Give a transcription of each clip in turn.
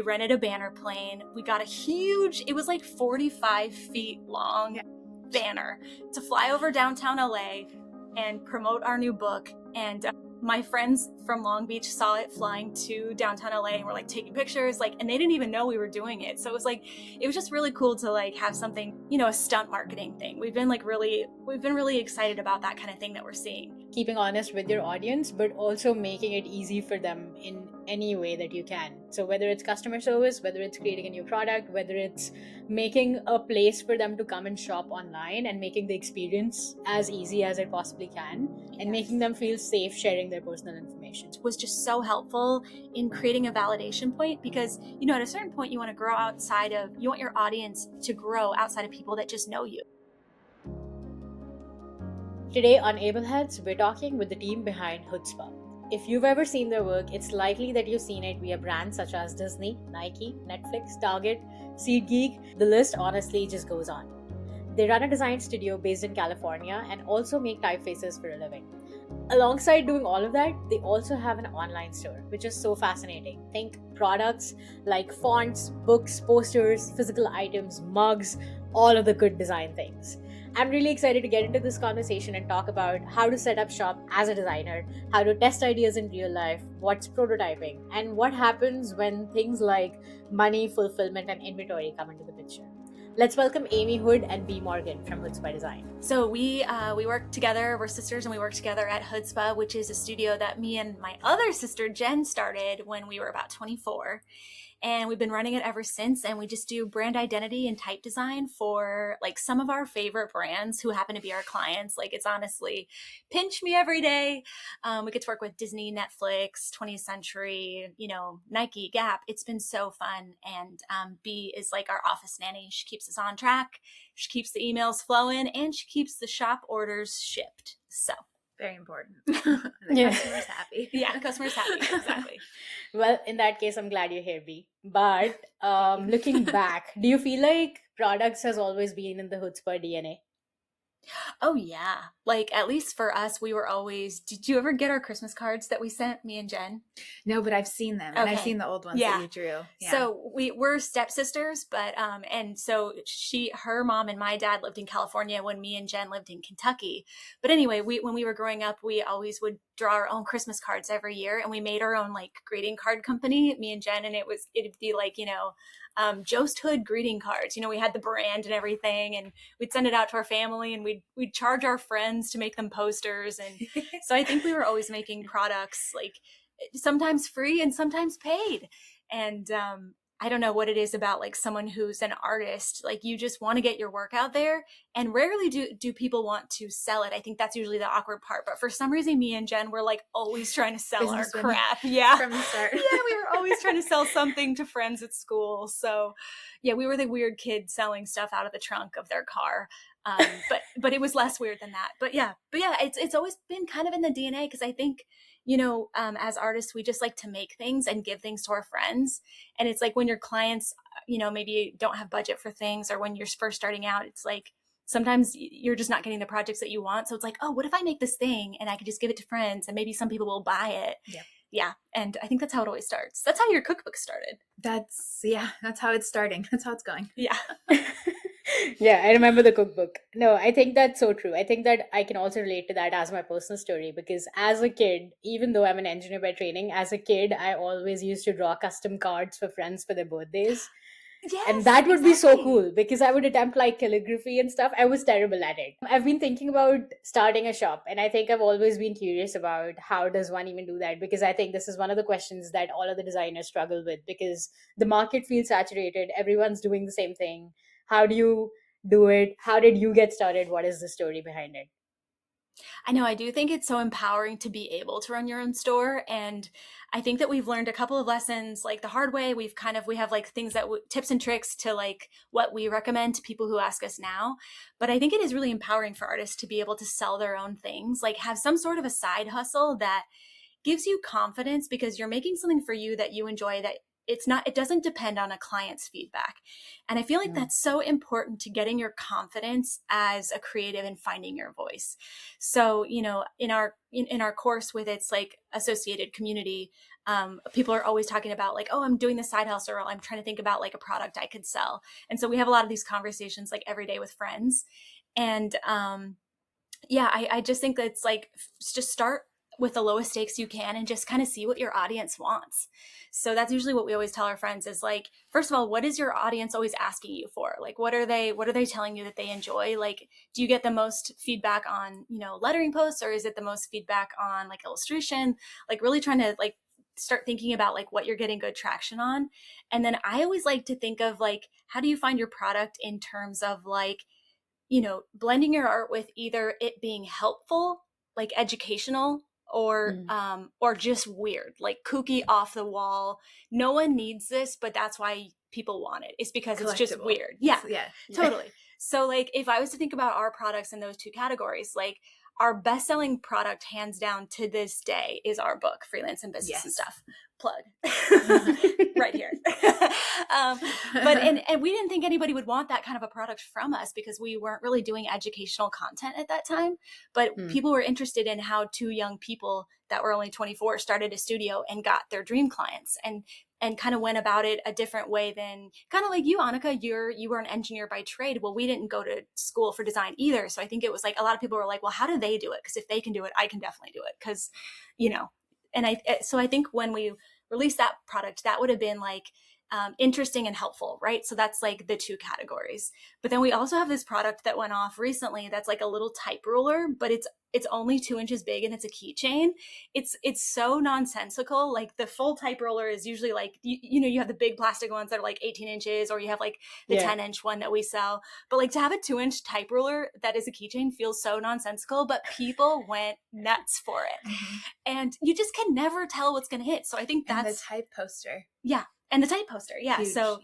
We rented a banner plane. We got a huge, it was like 45 feet long banner to fly over downtown LA and promote our new book. And my friends from Long Beach saw it flying to downtown LA and were like taking pictures, like, and they didn't even know we were doing it. So it was like, it was just really cool to like have something, a stunt marketing thing. We've been really excited about that kind of thing that we're seeing. Keeping honest with your audience, but also making it easy for them in any way that you can. So whether it's customer service, whether it's creating a new product, whether it's making a place for them to come and shop online and making the experience as easy as it possibly can, and making them feel safe sharing their personal information. Was just so helpful in creating a validation point because, at a certain point you want to grow you want your audience to grow outside of people that just know you. Today on Ableheads, we're talking with the team behind Hoodzpah. If you've ever seen their work, it's likely that you've seen it via brands such as Disney, Nike, Netflix, Target, SeatGeek. The list honestly just goes on. They run a design studio based in California and also make typefaces for a living. Alongside doing all of that, they also have an online store, which is so fascinating. Think products like fonts, books, posters, physical items, mugs, all of the good design things. I'm really excited to get into this conversation and talk about how to set up shop as a designer, how to test ideas in real life, what's prototyping, and what happens when things like money, fulfillment, and inventory come into the picture. Let's welcome Amy Hood and Bea Morgan from Hoodzpah Design. So we work together. We're sisters, and we work together at Hoodzpah, which is a studio that me and my other sister Jen started when we were about 24. And we've been running it ever since. And we just do brand identity and type design for like some of our favorite brands who happen to be our clients. Like it's honestly pinch me every day. We get to work with Disney, Netflix, 20th Century, Nike, Gap. It's been so fun. And Bea is like our office nanny. She keeps us on track. She keeps the emails flowing and she keeps the shop orders shipped. So very important. Customer's happy. Yeah, customer's happy. Exactly. Well, in that case, I'm glad you're here, Bea. But looking back, do you feel like products has always been in the Hoodzpah DNA? Oh yeah. Like at least for us, we were always, did you ever get our Christmas cards that we sent, me and Jen? No, but I've seen them and I've seen the old ones that you drew. Yeah. So we're stepsisters, but and so her mom and my dad lived in California when me and Jen lived in Kentucky. But anyway, when we were growing up, we always would draw our own Christmas cards every year, and we made our own like greeting card company, me and Jen, and it'd be like, Jost Hood greeting cards. We had the brand and everything, and we'd send it out to our family, and we'd charge our friends to make them posters. And so I think we were always making products like sometimes free and sometimes paid. And I don't know what it is about like someone who's an artist, like you just want to get your work out there, and rarely do people want to sell it. I think that's usually the awkward part. But for some reason, me and Jen were like always trying to sell our crap. Yeah. From the start. Yeah, we were always trying to sell something to friends at school. So yeah, we were the weird kids selling stuff out of the trunk of their car. But it was less weird than that. But yeah, it's always been kind of in the DNA, because I think, as artists, we just like to make things and give things to our friends. And it's like when your clients, maybe don't have budget for things, or when you're first starting out, it's like sometimes you're just not getting the projects that you want. So it's like, oh, what if I make this thing and I could just give it to friends and maybe some people will buy it. Yep. Yeah. And I think that's how it always starts. That's how your cookbook started. That's how it's starting. That's how it's going. Yeah. Yeah, I remember the cookbook. No, I think that's so true. I think that I can also relate to that as my personal story, because as a kid, even though I'm an engineer by training, as a kid, I always used to draw custom cards for friends for their birthdays. Yes, and that would be so cool, because I would attempt like calligraphy and stuff. I was terrible at it. I've been thinking about starting a shop, and I think I've always been curious about how does one even do that, because I think this is one of the questions that all of the designers struggle with, because the market feels saturated. Everyone's doing the same thing. How do you do it? How did you get started? What is the story behind it? I know, I do think it's so empowering to be able to run your own store. And I think that we've learned a couple of lessons like the hard way. We have like things that tips and tricks to like what we recommend to people who ask us now. But I think it is really empowering for artists to be able to sell their own things, like have some sort of a side hustle that gives you confidence because you're making something for you that you enjoy, that it doesn't depend on a client's feedback. And I feel like that's so important to getting your confidence as a creative and finding your voice. So, in our course with its like associated community, people are always talking about like, oh, I'm doing this side hustle, or I'm trying to think about like a product I could sell. And so we have a lot of these conversations like every day with friends. And I just think that it's like, just start with the lowest stakes you can and just kind of see what your audience wants. So that's usually what we always tell our friends is like, first of all, what is your audience always asking you for? Like, what are they telling you that they enjoy? Like, do you get the most feedback on, lettering posts, or is it the most feedback on like illustration? Like really trying to like start thinking about like what you're getting good traction on. And then I always like to think of like, how do you find your product in terms of like, blending your art with either it being helpful, like educational, or just weird, like kooky, off the wall. No one needs this, but that's why people want it. It's because it's just weird. Yeah, totally. So like if I was to think about our products in those two categories, like our best-selling product hands down to this day is our book, Freelance and Business and Stuff. Plug right here. But we didn't think anybody would want that kind of a product from us because we weren't really doing educational content at that time. But people were interested in how two young people that were only 24 started a studio and got their dream clients and kind of went about it a different way than kind of like you, Annika. You were an engineer by trade. Well, we didn't go to school for design either. So I think it was like a lot of people were like, well, how do they do it? Because if they can do it, I can definitely do it. Because, and I think when we released that product, that would have been like interesting and helpful, right? So that's like the two categories. But then we also have this product that went off recently that's like a little type ruler, but it's only 2 inches big and it's a keychain. It's so nonsensical. Like the full type roller is usually like, you have the big plastic ones that are like 18 inches, or you have like the 10-inch one that we sell. But like to have a 2-inch type ruler that is a keychain feels so nonsensical, but people went nuts for it. Mm-hmm. And you just can never tell what's going to hit. So I think that's... And the type poster. Yeah. And the type poster. Yeah. Huge, So,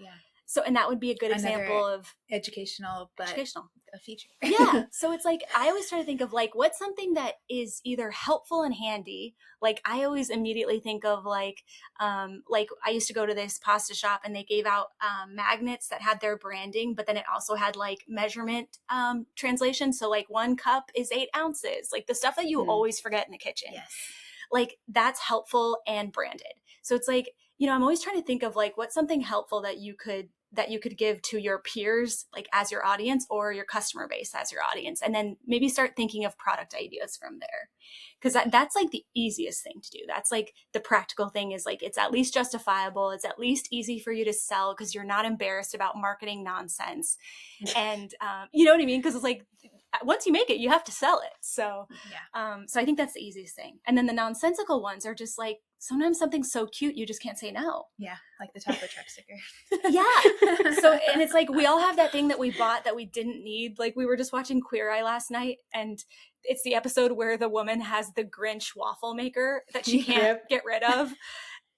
and that would be a good example of educational, a feature. Yeah. So it's like, I always try to think of like, what's something that is either helpful and handy. Like I always immediately think of like I used to go to this pasta shop and they gave out magnets that had their branding, but then it also had like measurement translation. So like 1 cup is 8 ounces, like the stuff that you always forget in the kitchen. Yes. Like that's helpful and branded. So it's like, I'm always trying to think of like, what's something helpful that you could give to your peers, like as your audience, or your customer base as your audience. And then maybe start thinking of product ideas from there. Because that's like the easiest thing to do. That's like the practical thing is like, it's at least justifiable. It's at least easy for you to sell because you're not embarrassed about marketing nonsense. And you know what I mean? Because it's like, once you make it, you have to sell it. So, so I think that's the easiest thing. And then the nonsensical ones are just like, sometimes something's so cute, you just can't say no. Yeah. Like the Taco Truck sticker. Yeah. So, and it's like, we all have that thing that we bought that we didn't need. Like we were just watching Queer Eye last night, and it's the episode where the woman has the Grinch waffle maker that she can't get rid of.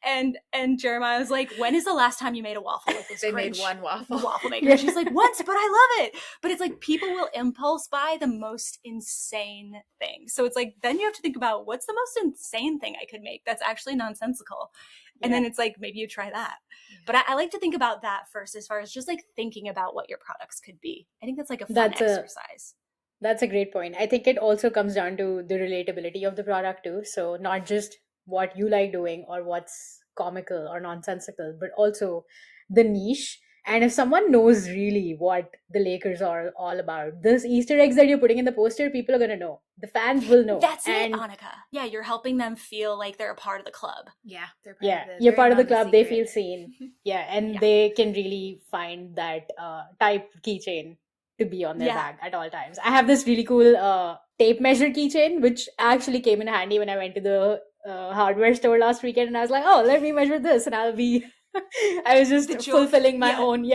And Jeremiah was like, when is the last time you made a waffle with this They Grinch made one waffle maker? She's like, once, but I love it. But it's like, people will impulse buy the most insane thing. So it's like, then you have to think about what's the most insane thing I could make that's actually nonsensical. And then it's like, maybe you try that. But I like to think about that first, as far as just like thinking about what your products could be. I think that's like a fun exercise. That's a great point. I think it also comes down to the relatability of the product too. So not just what you like doing or what's comical or nonsensical, but also the niche. And if someone knows really what the Lakers are all about, those Easter eggs that you're putting in the poster, people are going to know. The fans will know. That's it, Annika. Yeah, you're helping them feel like they're a part of the club. Yeah, they're part of you're part of the club. They feel seen. And they can really find that type keychain to be on their bag at all times. I have this really cool tape measure keychain, which actually came in handy when I went to the hardware store last weekend, and I was like, oh, let me measure this, and I'll be I was just fulfilling my own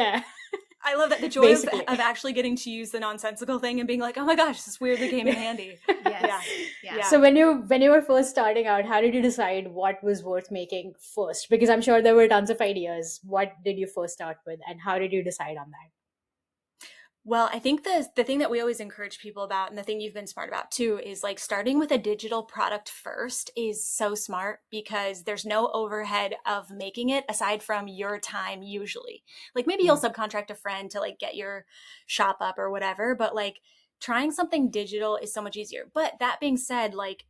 I love that, the joy of actually getting to use the nonsensical thing and being like, oh my gosh, this weirdly came in handy. So when you were first starting out, how did you decide what was worth making first? Because I'm sure there were tons of ideas. What did you first start with, and how did you decide on that? Well, I think the thing that we always encourage people about, and the thing you've been smart about too, is like starting with a digital product first is so smart, because there's no overhead of making it aside from your time usually. Like maybe you'll subcontract a friend to like get your shop up or whatever, but like trying something digital is so much easier. But that being said, like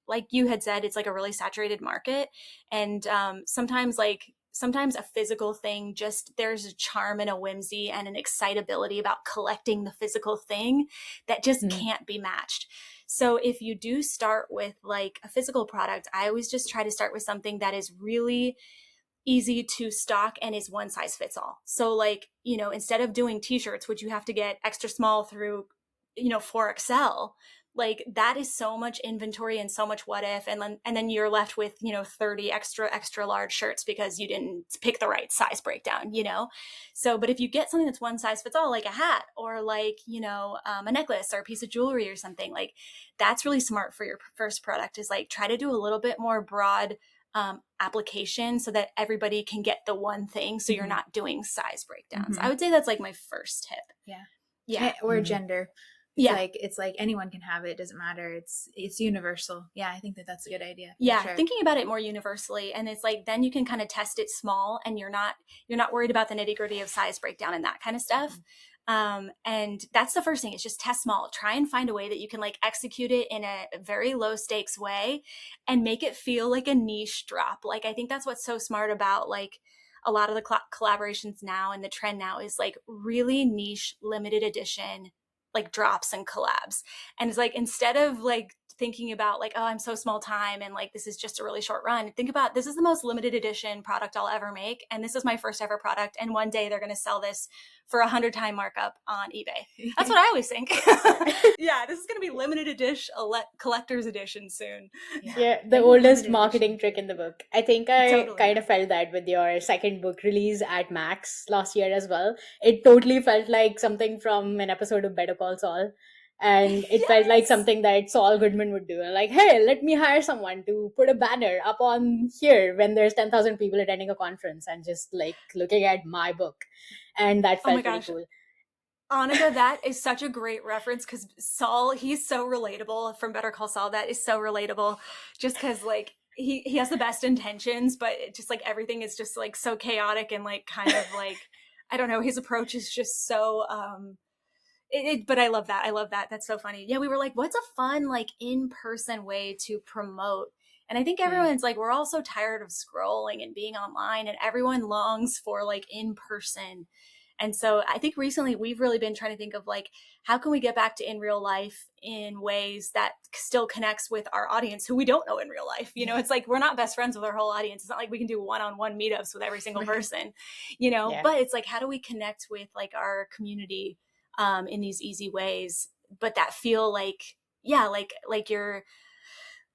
like you had said, it's like a really saturated market. And sometimes a physical thing, just there's a charm and a whimsy and an excitability about collecting the physical thing that just can't be matched. So if you do start with like a physical product, I always just try to start with something that is really easy to stock and is one size fits all. So like, instead of doing t-shirts, which you have to get extra small through, 4XL, like that is so much inventory and so much what if, and then you're left with 30 extra large shirts because you didn't pick the right size breakdown. So but if you get something that's one size fits all, like a hat or like a necklace or a piece of jewelry or something, like that's really smart for your first product, is like try to do a little bit more broad application so that everybody can get the one thing, so you're not doing size breakdowns. I would say that's like my first tip. Yeah Or gender. It's like anyone can have it. It doesn't matter. It's universal. Yeah, I think that's a good idea. Sure. Thinking about it more universally, and it's like then you can kind of test it small, and you're not worried about the nitty-gritty of size breakdown and that kind of stuff. And that's the first thing, is just test small. Try and find a way that you can like execute it in a very low stakes way and make it feel like a niche drop. Like I think that's what's so smart about like a lot of the collaborations now, and the trend now is like really niche limited edition like drops and collabs. And it's like, instead of like thinking about like, oh, I'm so small time and like this is just a really short run, think about, this is the most limited edition product I'll ever make, and this is my first ever product, and one day they're going to sell this for 100-time markup on eBay. That's what I always think. Yeah, this is going to be limited edition, collector's edition soon. The oldest marketing trick in the book. I think I kind of felt that with your second book release at Max last year as well. It totally felt like something from an episode of Better Call Saul. And it felt like something that Saul Goodman would do. Like, hey, let me hire someone to put a banner up on here when there's 10,000 people attending a conference and just like looking at my book. And that felt pretty cool. Annika, that is such a great reference, because Saul, he's so relatable from Better Call Saul. That is so relatable, just because like he has the best intentions, but it just like everything is just like so chaotic and like kind of like, I don't know, his approach is just so but I love that. That's so funny. Yeah, we were like, what's a fun like in-person way to promote? And I think everyone's like, we're all so tired of scrolling and being online, and everyone longs for like in-person. And so I think recently we've really been trying to think of like, how can we get back to in real life in ways that still connects with our audience who we don't know in real life? It's like, we're not best friends with our whole audience. It's not like we can do one-on-one meetups with every single person, but it's like, how do we connect with like our community in these easy ways, but that feel like, like you're,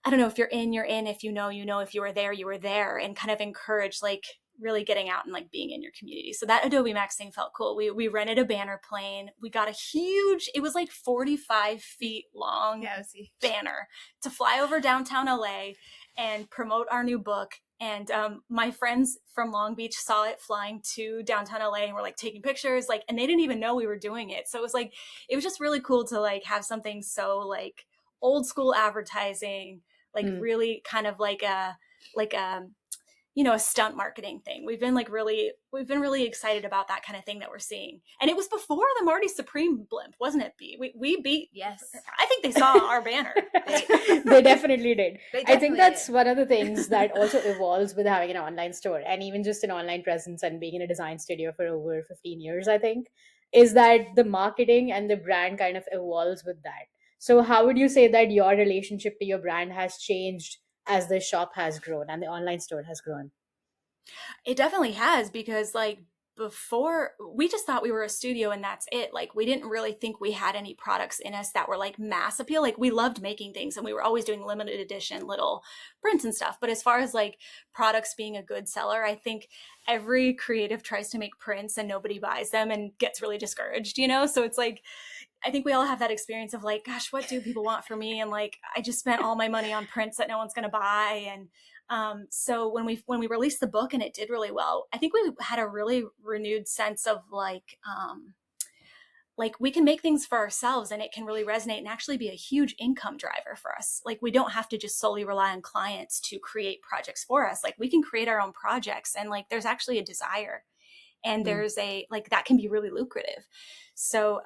I don't know, if you're in, if you know, if you were there, and kind of encourage like really getting out and like being in your community. So that Adobe Max thing felt cool. We rented a banner plane. We got a huge, it was like 45 feet long banner to fly over downtown LA and promote our new book. And my friends from Long Beach saw it flying to downtown LA and were like taking pictures, like, and they didn't even know we were doing it. So it was just really cool to like have something so like old school advertising, like really kind of like a a stunt marketing thing. We've been really excited about that kind of thing that we're seeing. And it was before the Marty Supreme blimp, wasn't it, Bea? We beat, yes. I think they saw our banner. They definitely did. I think that's one of the things that also evolves with having an online store, and even just an online presence and being in a design studio for over 15 years, I think, is that the marketing and the brand kind of evolves with that. So how would you say that your relationship to your brand has changed as the shop has grown and the online store has grown? It definitely has, because like before, we just thought we were a studio and that's it. Like we didn't really think we had any products in us that were like mass appeal. Like we loved making things and we were always doing limited edition little prints and stuff. But as far as like products being a good seller, I think every creative tries to make prints and nobody buys them and gets really discouraged, So it's like, I think we all have that experience of like, gosh, what do people want from me? And like, I just spent all my money on prints that no one's going to buy. And so when we released the book and it did really well, I think we had a really renewed sense of like we can make things for ourselves and it can really resonate and actually be a huge income driver for us. Like we don't have to just solely rely on clients to create projects for us. Like we can create our own projects, and like there's actually a desire, and there's a like that can be really lucrative. So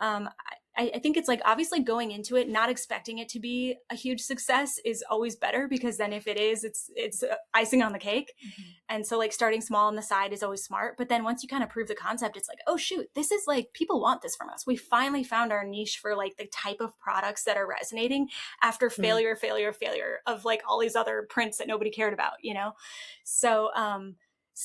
I think it's like obviously going into it, not expecting it to be a huge success is always better, because then if it is, it's icing on the cake. Mm-hmm. And so like starting small on the side is always smart. But then once you kind of prove the concept, it's like, oh shoot, this is like, people want this from us. We finally found our niche for like the type of products that are resonating after failure of like all these other prints that nobody cared about, you know?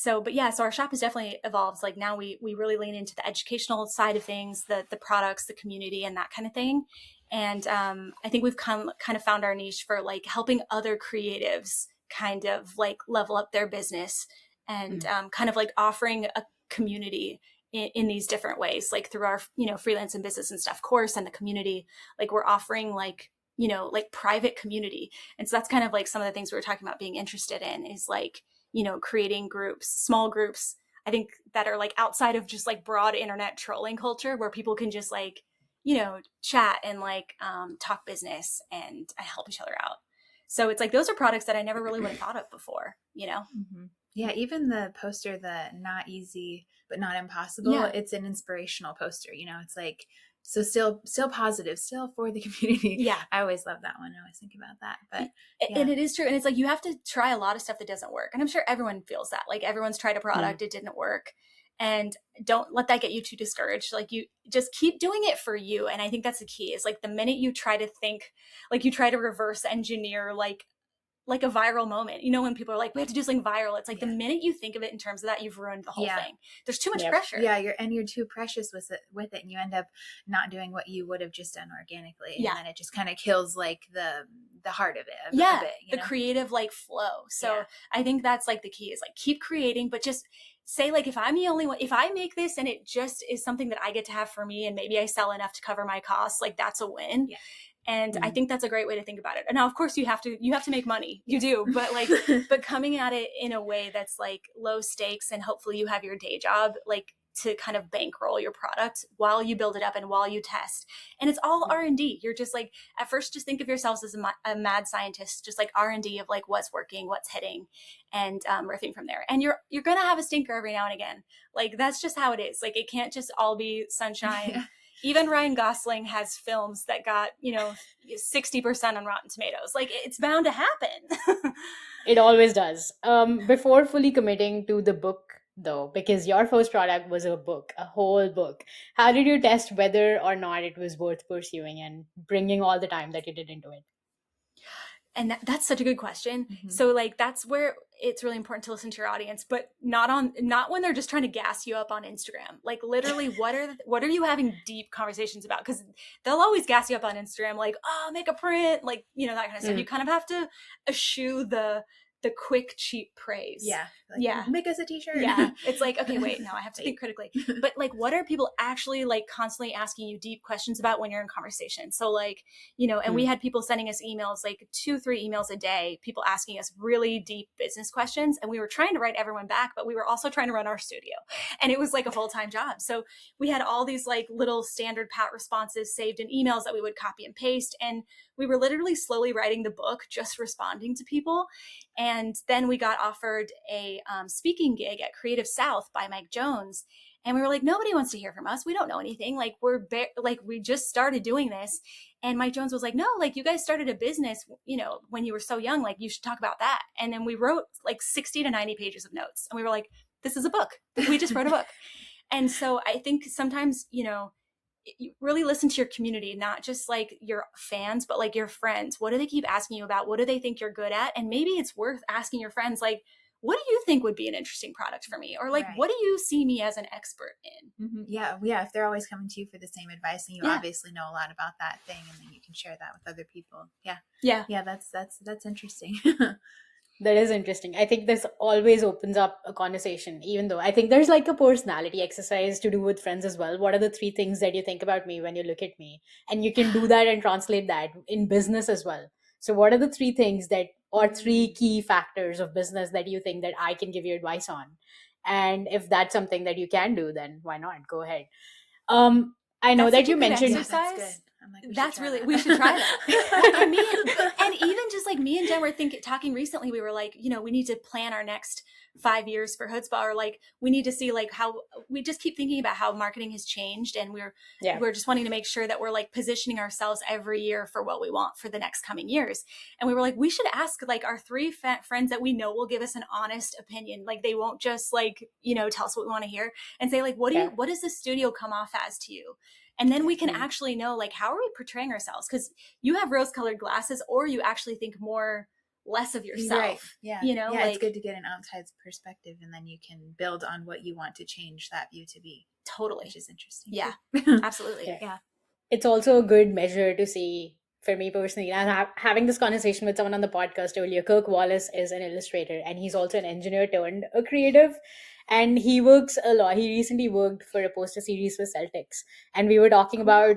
But yeah, so our shop has definitely evolved. Like now we really lean into the educational side of things, the products, the community, and that kind of thing. And I think we've kind of found our niche for like helping other creatives kind of like level up their business, and kind of like offering a community in these different ways, like through our, you know, freelance and business and stuff course and the community. Like we're offering like, you know, like private community. And so that's kind of like some of the things we were talking about being interested in, is like, you know, creating groups, small groups, I think that are like outside of just like broad internet trolling culture, where people can just like, you know, chat and like talk business and help each other out. So it's like, those are products that I never really would have thought of before, you know? Mm-hmm. Yeah, even the poster, the not easy, but not impossible, it's an inspirational poster, you know, it's like, so still positive, still for the community. Yeah. I always love that one. I always think about that. But and it is true. And it's like, you have to try a lot of stuff that doesn't work. And I'm sure everyone feels that. Like everyone's tried a product, it didn't work. And don't let that get you too discouraged. Like you just keep doing it for you. And I think that's the key, is like the minute you try to think, like you try to reverse engineer like a viral moment, you know, when people are like, we have to do something viral, it's like the minute you think of it in terms of that, you've ruined the whole thing. There's too much pressure. Yeah, you're too precious with it, and you end up not doing what you would have just done organically. And then it just kind of kills like the heart of it. The creative like flow. So I think that's like the key, is like keep creating, but just say like, if I'm the only one, if I make this and it just is something that I get to have for me, and maybe I sell enough to cover my costs, like that's a win. Yeah. And I think that's a great way to think about it. And now, of course, you have to make money. You do. But like, but coming at it in a way that's like low stakes, and hopefully you have your day job, like to kind of bankroll your product while you build it up and while you test. And it's all R&D. You're just like, at first, just think of yourselves as a mad scientist, just like R&D of like what's working, what's hitting, and riffing from there. And you're going to have a stinker every now and again. Like, that's just how it is. Like, it can't just all be sunshine. Yeah. Even Ryan Gosling has films that got, 60% on Rotten Tomatoes. Like, it's bound to happen. It always does. Before fully committing to the book, though, because your first product was a book, a whole book, how did you test whether or not it was worth pursuing and bringing all the time that you did into it? And that's such a good question. Mm-hmm. So like, that's where it's really important to listen to your audience, but not when they're just trying to gas you up on Instagram. Like literally, what are you having deep conversations about? Because they'll always gas you up on Instagram, like, oh, make a print, like, that kind of stuff. You kind of have to eschew the quick, cheap praise. Yeah. Like, make us a t-shirt. Yeah. It's like, okay, wait, no, I have to think critically. But like, what are people actually like constantly asking you deep questions about when you're in conversation? So like, and we had people sending us emails, like 2-3 emails a day, people asking us really deep business questions. And we were trying to write everyone back, but we were also trying to run our studio. And it was like a full-time job. So we had all these like little standard pat responses saved in emails that we would copy and paste. And we were literally slowly writing the book, just responding to people. And then we got offered a speaking gig at Creative South by Mike Jones. And we were like, nobody wants to hear from us. We don't know anything. Like we just started doing this. And Mike Jones was like, no, like you guys started a business, when you were so young, like you should talk about that. And then we wrote like 60 to 90 pages of notes. And we were like, this is a book. We just wrote a book. And so I think sometimes, you really listen to your community, not just like your fans, but like your friends. What do they keep asking you about? What do they think you're good at? And maybe it's worth asking your friends, like, what do you think would be an interesting product for me? Or like, what do you see me as an expert in? Mm-hmm. Yeah. If they're always coming to you for the same advice, and you obviously know a lot about that thing, and then you can share that with other people. Yeah. That's interesting. That is interesting. I think this always opens up a conversation, even though I think there's like a personality exercise to do with friends as well. What are the 3 things that you think about me when you look at me? And you can do that and translate that in business as well. So what are the 3 things or 3 key factors of business that you think that I can give you advice on? And if that's something that you can do, then why not? Go ahead. I know that you mentioned... Exercise. I'm like, we should try that. and even just like me and Jen were talking recently, we were like, we need to plan our next 5 years for Hoodzpah, or like we need to see like how we just keep thinking about how marketing has changed, and we're just wanting to make sure that we're like positioning ourselves every year for what we want for the next coming years. And we were like, we should ask like our 3 friends that we know will give us an honest opinion. Like they won't just like, tell us what we want to hear, and say like, what does the studio come off as to you? And then we can actually know like, how are we portraying ourselves? Because you have rose colored glasses, or you actually think less of yourself. Right. Yeah. Like, it's good to get an outside perspective, and then you can build on what you want to change that view to be. Totally. Which is interesting. Yeah, absolutely. Yeah. It's also a good measure to see, for me personally, and having this conversation with someone on the podcast earlier. Kirk Wallace is an illustrator, and he's also an engineer turned a creative. And he works a lot. He recently worked for a poster series for Celtics. And we were talking about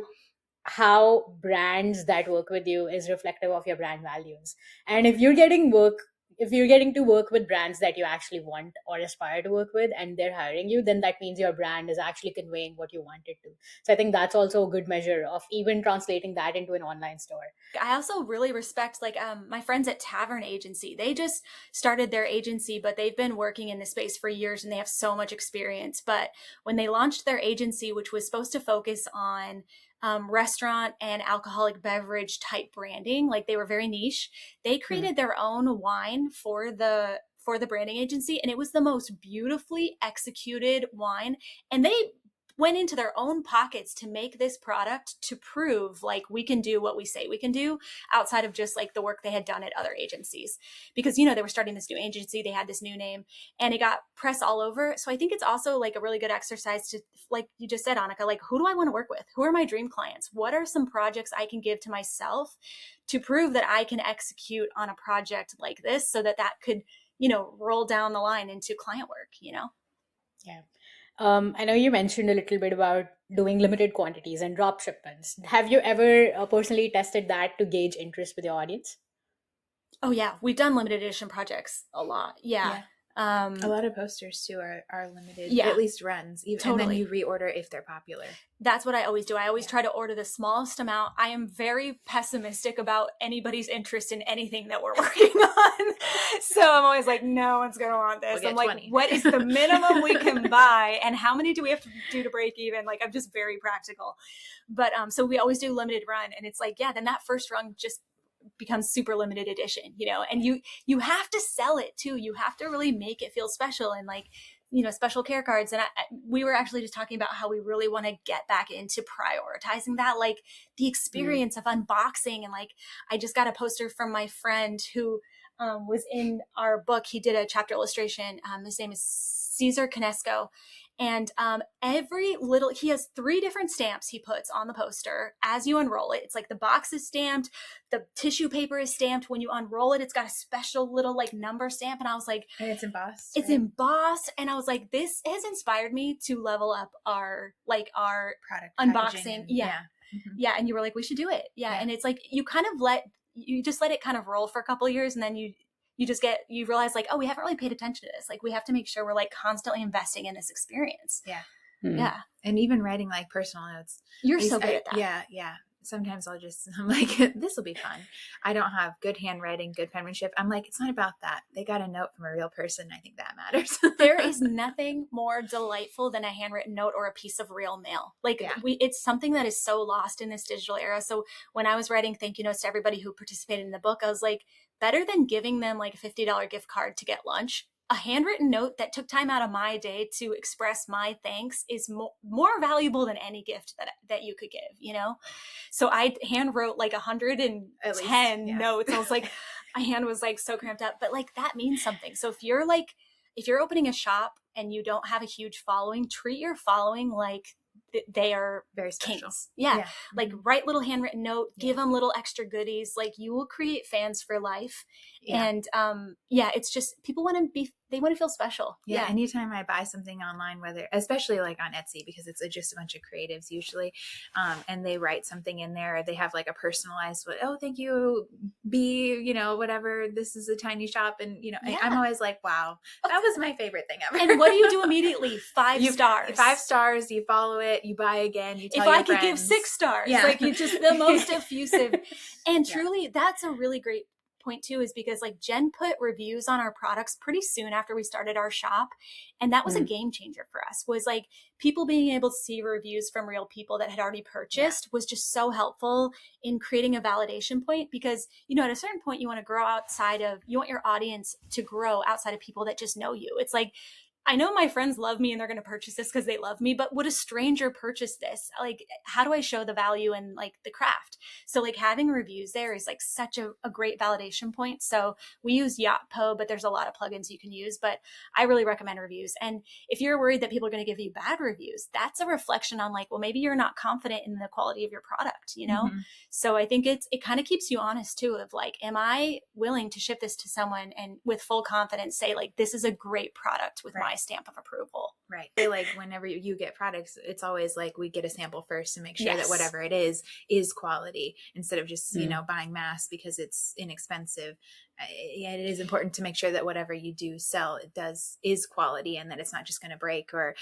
how brands that work with you is reflective of your brand values. And if you're getting to work with brands that you actually want or aspire to work with, and they're hiring you, then that means your brand is actually conveying what you want it to. So I think that's also a good measure of even translating that into an online store. I also really respect like my friends at Tavern Agency. They just started their agency, but they've been working in this space for years and they have so much experience. But when they launched their agency, which was supposed to focus on restaurant and alcoholic beverage type branding, like they were very niche, they created their own wine for the branding agency, and it was the most beautifully executed wine, and they went into their own pockets to make this product to prove like we can do what we say we can do outside of just like the work they had done at other agencies, because they were starting this new agency, they had this new name, and it got press all over. So I think it's also like a really good exercise to, like you just said, Annika, like who do I want to work with? Who are my dream clients? What are some projects I can give to myself to prove that I can execute on a project like this, so that could, roll down the line into client work, Yeah. I know you mentioned a little bit about doing limited quantities and drop shipments. Have you ever personally tested that to gauge interest with your audience? Oh yeah, we've done limited edition projects a lot. Yeah. A lot of posters too are limited, at least runs, even, totally. And then you reorder if they're popular. That's what I always do. I always try to order the smallest amount. I am very pessimistic about anybody's interest in anything that we're working on. So I'm always like, no one's going to want this. I'm like, 20. What is the minimum we can buy? And how many do we have to do to break even? Like, I'm just very practical. But so we always do limited run. And it's like, then that first run just becomes super limited edition, and you have to sell it too. You have to really make it feel special, and like, special care cards. And we were actually just talking about how we really want to get back into prioritizing that, like the experience of unboxing. And like, I just got a poster from my friend who was in our book. He did a chapter illustration. His name is Cesar Canesco. And he has 3 different stamps he puts on the poster as you unroll it. It's like the box is stamped, the tissue paper is stamped. When you unroll it, it's got a special little like number stamp. And I was like, and it's embossed. It's embossed. And I was like, this has inspired me to level up our product unboxing. Yeah. Mm-hmm. Yeah. And you were like, we should do it. Yeah. And it's like, you just let it kind of roll for a couple of years, and then you realize like, oh, we haven't really paid attention to this. Like, we have to make sure we're like constantly investing in this experience. Yeah. Yeah. And even writing like personal notes. You're so good at that. Yeah. Sometimes I'm like, this will be fun. I don't have good handwriting, good penmanship. I'm like, it's not about that. They got a note from a real person. I think that matters. There is nothing more delightful than a handwritten note or a piece of real mail. Like it's something that is so lost in this digital era. So when I was writing thank you notes to everybody who participated in the book, I was like, better than giving them like a $50 gift card to get lunch, a handwritten note that took time out of my day to express my thanks is more valuable than any gift that you could give, So I hand wrote like 110 notes. I was like, my hand was like so cramped up, but like that means something. So if you're opening a shop and you don't have a huge following, treat your following like they are very special. Kings. Yeah. Like write little handwritten note, give them little extra goodies. Like you will create fans for life. And it's just, people want to be they want to feel special. Yeah. Anytime I buy something online, whether, especially like on Etsy, because it's just a bunch of creatives usually, and they write something in there, they have like a personalized, oh, thank you, Bea, whatever. This is a tiny shop. And, I'm always like, wow, that was my favorite thing ever. And what do you do immediately? 5 stars. 5 stars, you follow it, you buy again, you tell if your I could friends. give 6 stars, like you just the most effusive. And truly, that's a really great point too, is because like Jen put reviews on our products pretty soon after we started our shop, and that was a game changer for us. Was like people being able to see reviews from real people that had already purchased was just so helpful in creating a validation point, because at a certain point you want your audience to grow outside of people that just know you. It's like, I know my friends love me and they're going to purchase this because they love me, but would a stranger purchase this? Like, how do I show the value in like the craft? So like having reviews there is like such a great validation point. So we use Yotpo, but there's a lot of plugins you can use, but I really recommend reviews. And if you're worried that people are going to give you bad reviews, that's a reflection on like, well, maybe you're not confident in the quality of your product, So I think it kind of keeps you honest too, of like, am I willing to ship this to someone and with full confidence say like, this is a great product with my stamp of approval. Right. Like whenever you get products, it's always like we get a sample first to make sure that whatever it is quality, instead of just, buying mass because it's inexpensive. It is important to make sure that whatever you do sell, is quality, and that it's not just going to break or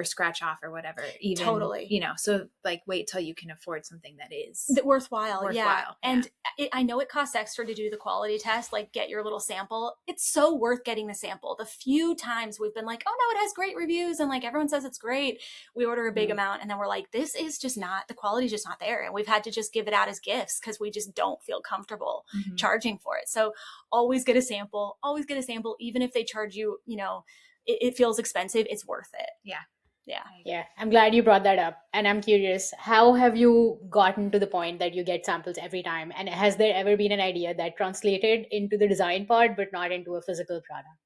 scratch off or whatever. Even, totally. So like wait till you can afford something that is worthwhile. Yeah. And I know it costs extra to do the quality test, like get your little sample. It's so worth getting the sample. The few times we've been like, oh no, it has great reviews and like everyone says it's great, we order a big amount and then we're like, this is just not, the quality is just not there, and we've had to just give it out as gifts because we just don't feel comfortable charging for it. So always get a sample, even if they charge you, it feels expensive, it's worth it. Yeah, I'm glad you brought that up. And I'm curious, how have you gotten to the point that you get samples every time? And has there ever been an idea that translated into the design part but not into a physical product?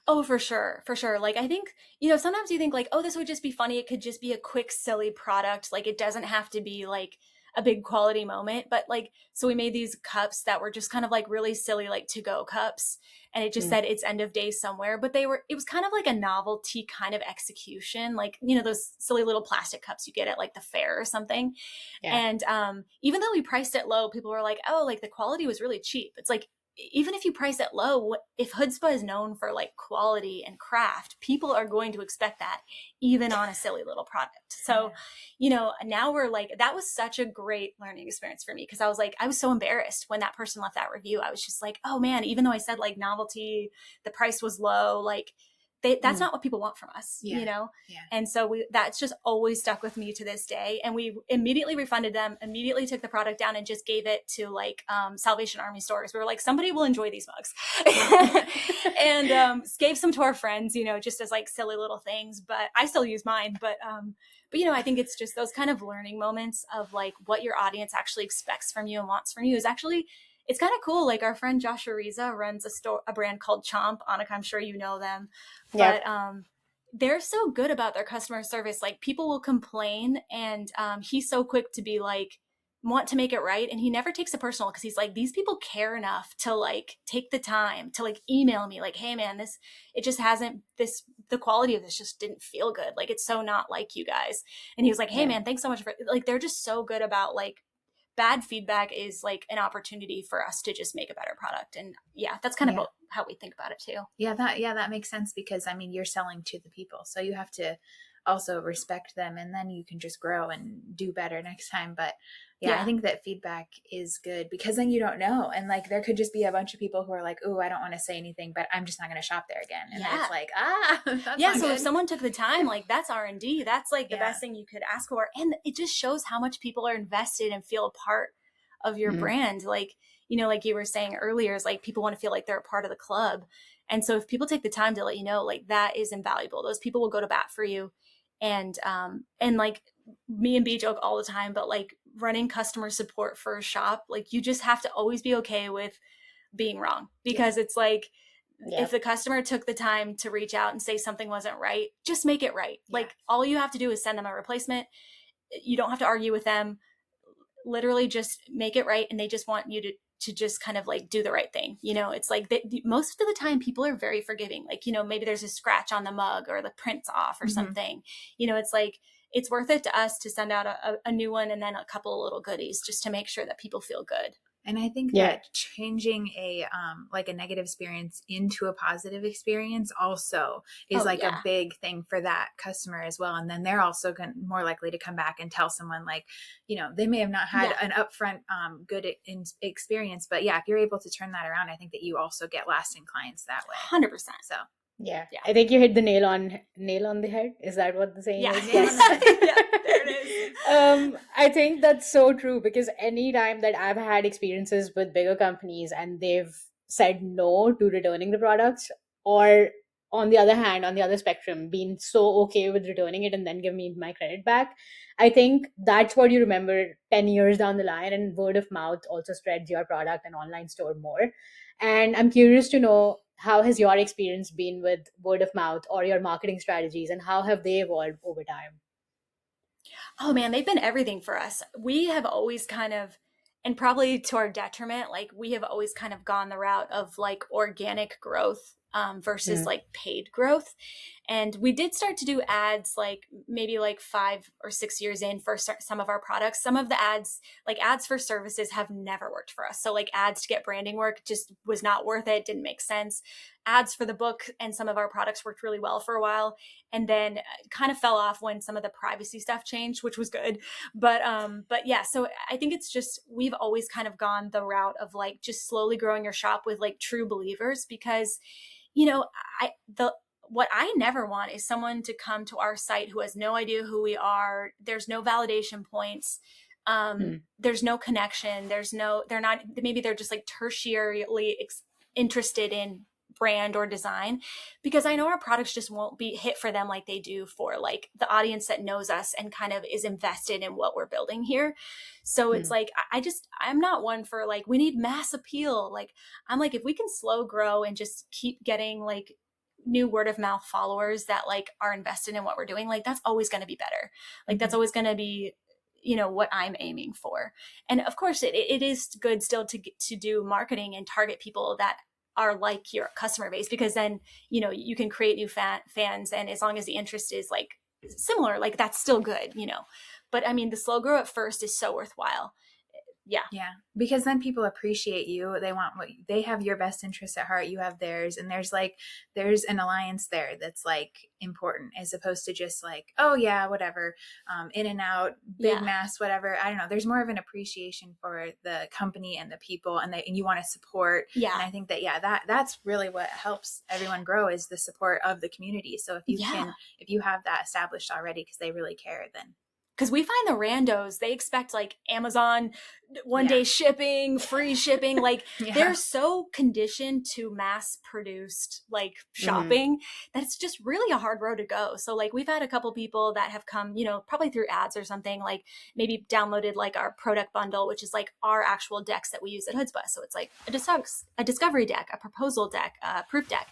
Oh, for sure. Like, I think, sometimes you think like, oh, this would just be funny. It could just be a quick, silly product. Like, it doesn't have to be like a big quality moment. But like, so we made these cups that were just kind of like really silly, like to-go cups. And it just said it's end of day somewhere. But it was kind of like a novelty kind of execution. Like, those silly little plastic cups you get at like the fair or something. Yeah. And even though we priced it low, people were like, oh, like the quality was really cheap. It's like, even if you price it low, if Hoodzpah is known for like quality and craft, people are going to expect that even on a silly little product. So, now we're like, that was such a great learning experience for me, because I was so embarrassed when that person left that review. I was just like, oh man, even though I said like novelty, the price was low, like that's not what people want from us, And so that's just always stuck with me to this day. And we immediately refunded them, immediately took the product down and just gave it to like Salvation Army stores. We were like, somebody will enjoy these mugs. And gave some to our friends, just as like silly little things, but I still use mine. But I think it's just those kind of learning moments of like what your audience actually expects from you and wants from you is actually, it's kind of cool. Like our friend Josh Ariza runs a brand called Chomp. Annika, I'm sure you know them. But they're so good about their customer service. Like people will complain and he's so quick to be like, want to make it right. And he never takes it personal, because he's like, these people care enough to like take the time to like email me like, hey man, the quality of this just didn't feel good. Like it's so not like you guys. And he was like, hey man, thanks so much for like, they're just so good about like, bad feedback is like an opportunity for us to just make a better product. And that's kind of how we think about it too. That makes sense, because I mean, you're selling to the people, so you have to also respect them, and then you can just grow and do better next time. But I think that feedback is good, because then you don't know, and like there could just be a bunch of people who are like, oh, I don't want to say anything, but I'm just not going to shop there again. And then it's like, that's not so good. If someone took the time, like that's R&D, that's like the best thing you could ask for. And it just shows how much people are invested and feel a part of your brand. Like, like you were saying earlier, is like people want to feel like they're a part of the club. And so if people take the time to let you know, like that is invaluable. Those people will go to bat for you. And like me and Bea joke all the time, but like running customer support for a shop, like you just have to always be okay with being wrong, because it's like, if the customer took the time to reach out and say something wasn't right, just make it right. Like all you have to do is send them a replacement. You don't have to argue with them. Literally just make it right. And they just want you to just kind of like do the right thing. It's like most of the time people are very forgiving. Like, maybe there's a scratch on the mug or the print's off or something. It's like, it's worth it to us to send out a new one and then a couple of little goodies just to make sure that people feel good. And I think that changing a like a negative experience into a positive experience also is a big thing for that customer as well. And then they're also more likely to come back and tell someone like, they may have not had an upfront good experience, but if you're able to turn that around, I think that you also get lasting clients that way. 100%. So. Yeah. I think you hit the nail on the head. Is that what the saying is? Yes. There it is. I think that's so true, because anytime that I've had experiences with bigger companies and they've said no to returning the products, or on the other hand, on the other spectrum, being so okay with returning it and then give me my credit back, I think that's what you remember 10 years down the line, and word of mouth also spreads your product and online store more. And I'm curious to know, how has your experience been with word of mouth or your marketing strategies, and how have they evolved over time? Oh man, they've been everything for us. We have always kind of, and probably to our detriment, like we have always kind of gone the route of like organic growth versus like paid growth. And we did start to do ads like maybe like 5 or 6 years in for some of our products. Some of the ads, like ads for services, have never worked for us. So like ads to get branding work just was not worth it, didn't make sense. Ads for the book and some of our products worked really well for a while, and then kind of fell off when some of the privacy stuff changed, which was good. But yeah, so I think it's just, we've always kind of gone the route of like just slowly growing your shop with like true believers, because what I never want is someone to come to our site who has no idea who we are. There's no validation points. There's no connection. Maybe they're just like tertiarily interested in brand or design, because I know our products just won't be hit for them like they do for like the audience that knows us and kind of is invested in what we're building here. So it's like, I'm not one for like, we need mass appeal. Like, I'm like, if we can slow grow and just keep getting like new word of mouth followers that like are invested in what we're doing, like that's always going to be better. Like that's always going to be, what I'm aiming for. And of course it is good still to do marketing and target people that are like your customer base, because then, you can create new fans. And as long as the interest is like similar, like that's still good, but I mean, the slow grow at first is so worthwhile. Yeah, because then people appreciate you. They have your best interests at heart, you have theirs, and there's an alliance there that's like important, as opposed to just like, oh yeah, whatever, in and out, big mass, whatever. I don't know, there's more of an appreciation for the company and the people, and you want to support. And I think that that's really what helps everyone grow, is the support of the community. So if you have that established already, because they really care, then. Because we find the randos, they expect like Amazon one-day shipping, free shipping. Like they're so conditioned to mass-produced like shopping that it's just really a hard road to go. So like we've had a couple people that have come, probably through ads or something, like maybe downloaded like our product bundle, which is like our actual decks that we use at Hoodzpah. So it's like a discovery deck, a proposal deck, a proof deck.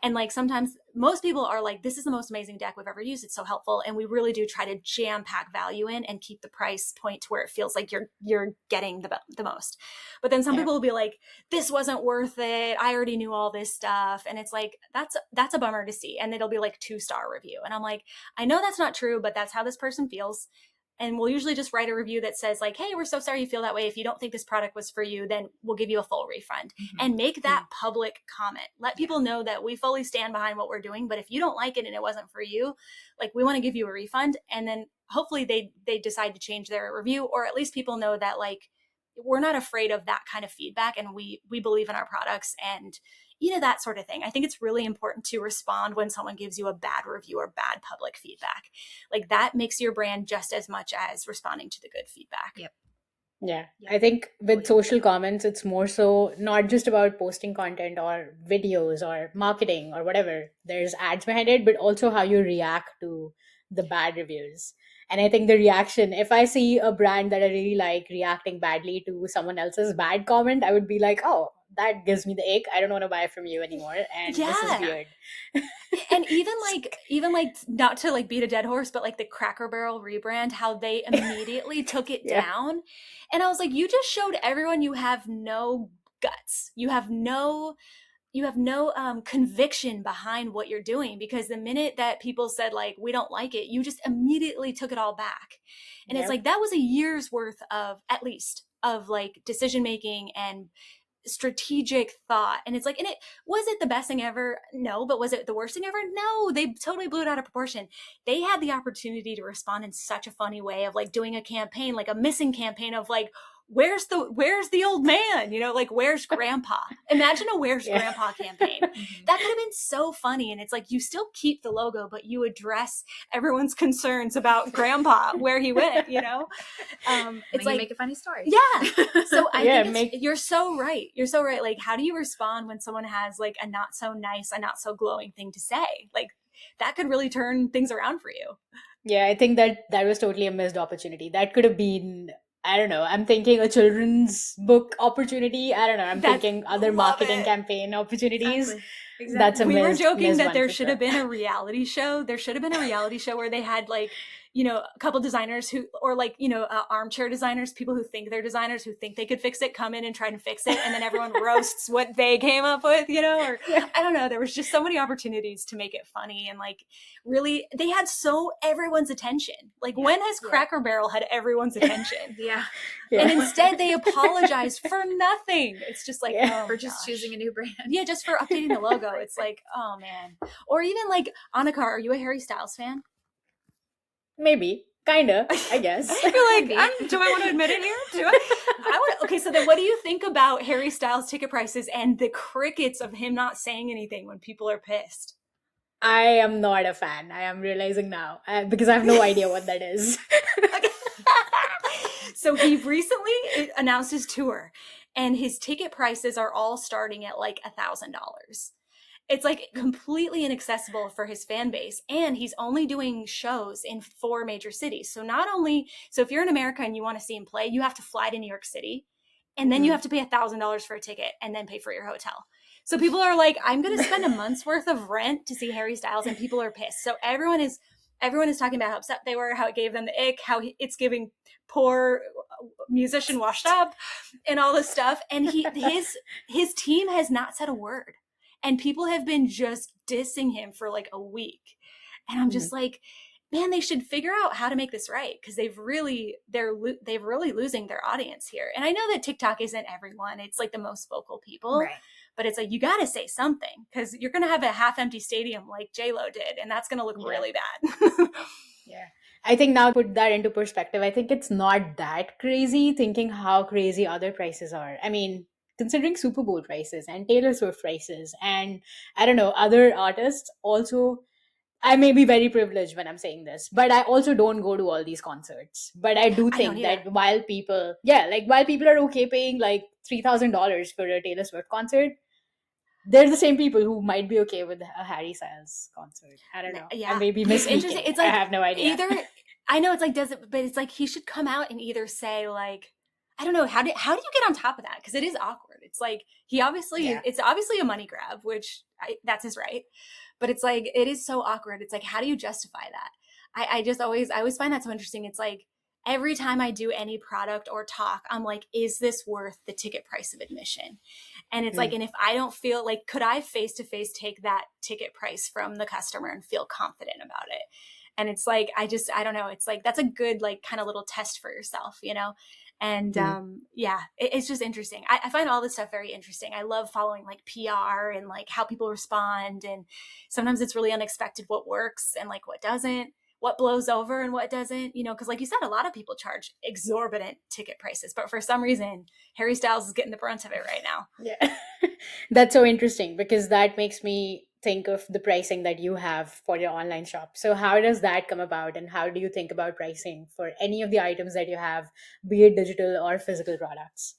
And like sometimes most people are like, this is the most amazing deck we've ever used. It's so helpful. And we really do try to jam pack value in and keep the price point to where it feels like you're getting the most. But then some people will be like, this wasn't worth it. I already knew all this stuff. And it's like, that's a bummer to see. And it'll be like 2-star review. And I'm like, I know that's not true, but that's how this person feels. And we'll usually just write a review that says like, hey, we're so sorry you feel that way. If you don't think this product was for you, then we'll give you a full refund. And make that public comment. Let people know that we fully stand behind what we're doing. But if you don't like it and it wasn't for you, like we want to give you a refund. And then hopefully they decide to change their review, or at least people know that like, we're not afraid of that kind of feedback, and we believe in our products and that sort of thing. I think it's really important to respond when someone gives you a bad review or bad public feedback. Like that makes your brand just as much as responding to the good feedback. Yeah. I think with social comments, it's more so not just about posting content or videos or marketing or whatever. There's ads behind it, but also how you react to the bad reviews. And I think the reaction, if I see a brand that I really like reacting badly to someone else's bad comment, I would be like, oh, that gives me the ick. I don't want to buy from you anymore. And this is Yeah. weird. And even like not to like beat a dead horse, but like the Cracker Barrel rebrand, how they immediately took it Yeah. down. And I was like, you just showed everyone you have no guts. You have no conviction behind what you're doing, because the minute that people said like, we don't like it, you just immediately took it all back. And it's like, that was a year's worth of, at least, of like decision making and strategic thought. And it's like, and it was it the best thing ever? No. But was it the worst thing ever? No. They totally blew it out of proportion. They had the opportunity to respond in such a funny way of like doing a campaign, like a missing campaign of like, where's the old man, you know, like where's grandpa? Imagine a where's grandpa campaign. That could have been so funny. And it's like, you still keep the logo, but you address everyone's concerns about grandpa, where he went, you know. It's like, make a funny story. Yeah. So I think you're so right. You're so right. Like, how do you respond when someone has like a not so nice, a not so glowing thing to say? Like, that could really turn things around for you. Yeah, I think that was totally a missed opportunity. That could have been, I don't know, I'm thinking a children's book opportunity. I don't know. I'm thinking other marketing campaign opportunities. Exactly. That's a We were joking that there for should have been a reality show. There should have been a reality show where they had like, you know, a couple designers who, or like, you know, armchair designers, people who think they're designers, who think they could fix it, come in and try to fix it. And then everyone roasts what they came up with, you know, or I don't know. There was just so many opportunities to make it funny. And like, really, they had everyone's attention. Like, when has Cracker Barrel had everyone's attention? Yeah. And instead they apologized for nothing. It's just like, for just choosing a new brand. Yeah, just for updating the logo. It's like, oh man. Or even like, Annika, are you a Harry Styles fan? Maybe. Kinda, I guess. I feel like, do I want to admit it here? Okay, so then what do you think about Harry Styles ticket prices and the crickets of him not saying anything when people are pissed? I am not a fan. I am realizing now because I have no idea what that is. So he recently announced his tour, and his ticket prices are all starting at like $1,000. It's like completely inaccessible for his fan base. And he's only doing shows in 4 major cities. So if you're in America and you want to see him play, you have to fly to New York City, and then you have to pay $1,000 for a ticket and then pay for your hotel. So people are like, I'm going to spend a month's worth of rent to see Harry Styles, and people are pissed. So everyone is talking about how upset they were, how it gave them the ick, how it's giving poor musician washed up and all this stuff. And his team has not said a word. And people have been just dissing him for like a week. And I'm just like, man, they should figure out how to make this right, because they're really losing their audience here. And I know that TikTok isn't everyone. It's like the most vocal people. Right. But it's like, you got to say something, because you're going to have a half-empty stadium like J-Lo did, and that's going to look really bad. Yeah. I think now put that into perspective, I think it's not that crazy thinking how crazy other prices are. I mean, considering Super Bowl prices and Taylor Swift prices and I don't know, other artists also, I may be very privileged when I'm saying this, but I also don't go to all these concerts. But I do think that while people are okay paying like $3,000 for a Taylor Swift concert, they're the same people who might be okay with a Harry Styles concert. I don't know. Yeah. I may be misspeaking. It's like, I have no idea. I know it's like, but it's like he should come out and either say like, I don't know, how do you get on top of that? Because it is awkward. It's like, it's obviously a money grab, which that's his right. But it's like, it is so awkward. It's like, how do you justify that? I always find that so interesting. It's like, every time I do any product or talk, I'm like, is this worth the ticket price of admission? And it's like, and if I don't feel like, could I face-to-face take that ticket price from the customer and feel confident about it? And it's like, I don't know. It's like, that's a good, like, kind of little test for yourself, you know? And it's just interesting. I find all this stuff very interesting. I love following like PR and like how people respond. And sometimes it's really unexpected what works and like what doesn't, what blows over and what doesn't, you know, because like you said, a lot of people charge exorbitant ticket prices, but for some reason, Harry Styles is getting the brunt of it right now. Yeah. That's so interesting, because that makes me think of the pricing that you have for your online shop. So how does that come about, and how do you think about pricing for any of the items that you have, be it digital or physical products?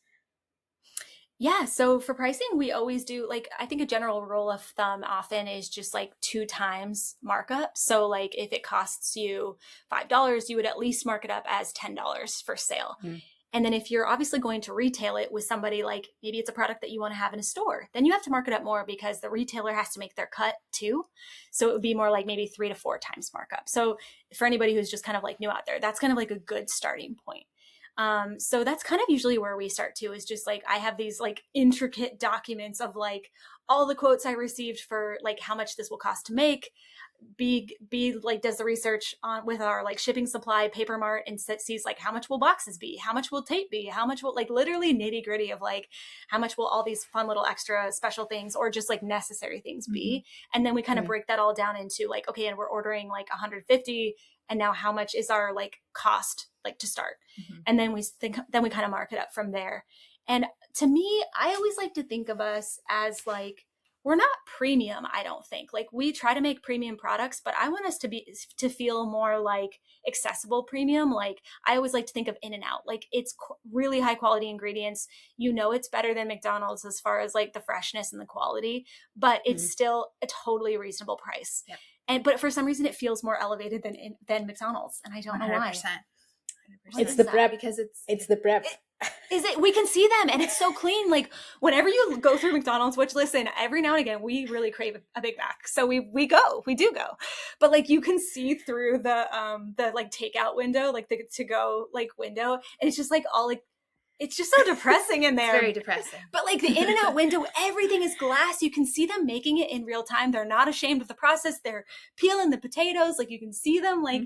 Yeah, so for pricing, we always do, like, I think a general rule of thumb often is just like 2 times markup. So like if it costs you $5, you would at least mark it up as $10 for sale. And then if you're obviously going to retail it with somebody, like maybe it's a product that you want to have in a store, then you have to mark it up more because the retailer has to make their cut too. So it would be more like maybe 3 to 4 times markup. So for anybody who's just kind of like new out there, that's kind of like a good starting point. So that's kind of usually where we start too, is just like, I have these like intricate documents of like all the quotes I received for like how much this will cost to make. B like does the research on with our like shipping supply paper mart and sees like how much will boxes be, how much will tape be, how much will like literally nitty gritty of like how much will all these fun little extra special things or just like necessary things be. And then we kind of break that all down into like, okay, and we're ordering like 150, and now how much is our like cost like to start. And then we kind of mark it up from there. And to me, I always like to think of us as like, we're not premium, I don't think. Like we try to make premium products, but I want us to feel more like accessible premium. Like I always like to think of In-N-Out. Like it's really high quality ingredients. You know, it's better than McDonald's as far as like the freshness and the quality, but it's still a totally reasonable price. But for some reason it feels more elevated than McDonald's. And I don't know why. 100%. It's the prep. Because it's the prep. Is it? We can see them, and it's so clean. Like whenever you go through McDonald's, which listen, every now and again we really crave a Big Mac, so we do go, but like you can see through the like takeout window, like the to go like window, and it's just like all like. It's just so depressing in there. It's very depressing. But like the In-N-Out window, everything is glass. You can see them making it in real time. They're not ashamed of the process. They're peeling the potatoes. Like you can see them. Like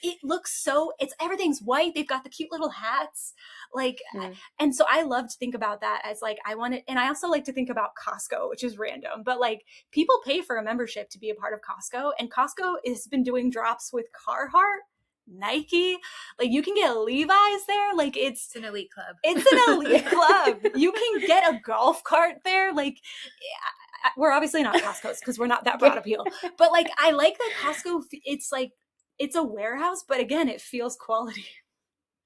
it looks so, everything's white. They've got the cute little hats. Like, and so I love to think about that as like, and I also like to think about Costco, which is random, but like people pay for a membership to be a part of Costco, and Costco has been doing drops with Carhartt, Nike, like you can get Levi's there. Like it's an elite club. It's an elite club. You can get a golf cart there. Like we're obviously not Costco's because we're not that broad appeal, but like I like that Costco. It's like it's a warehouse, but again, it feels quality.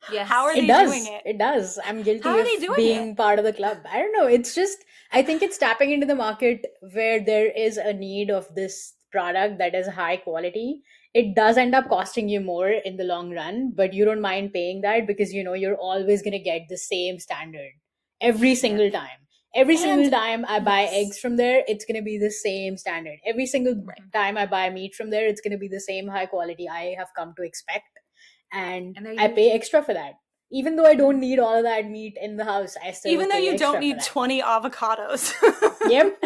Yes. How are they doing it? It does. I'm guilty How are they of doing being part of the club. I don't know. It's just, I think it's tapping into the market where there is a need of this product that is high quality. It does end up costing you more in the long run, but you don't mind paying that because you know you're always going to get the same standard every single time. Every single time I buy eggs from there, it's going to be the same standard. Every single time I buy meat from there, it's going to be the same high quality I have come to expect. And I pay extra for that. Even though I don't need all of that meat in the house, I still even though pay you extra don't need for that. 20 avocados. Yep.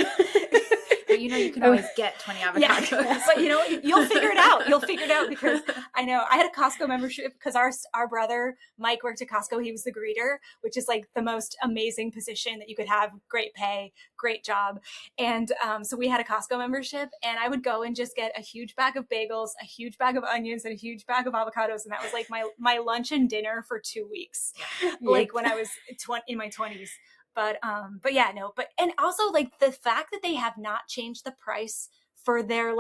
But you know you can always get 20 avocados. Yeah, but you know you'll figure it out. You'll figure it out because I know I had a Costco membership because our brother Mike worked at Costco. He was the greeter, which is like the most amazing position that you could have. Great pay, great job, and so we had a Costco membership, and I would go and just get a huge bag of bagels, a huge bag of onions, and a huge bag of avocados, and that was like my lunch and dinner for 2 weeks, like when I was in my 20s. But yeah, no, and also like the fact that they have not changed the price for their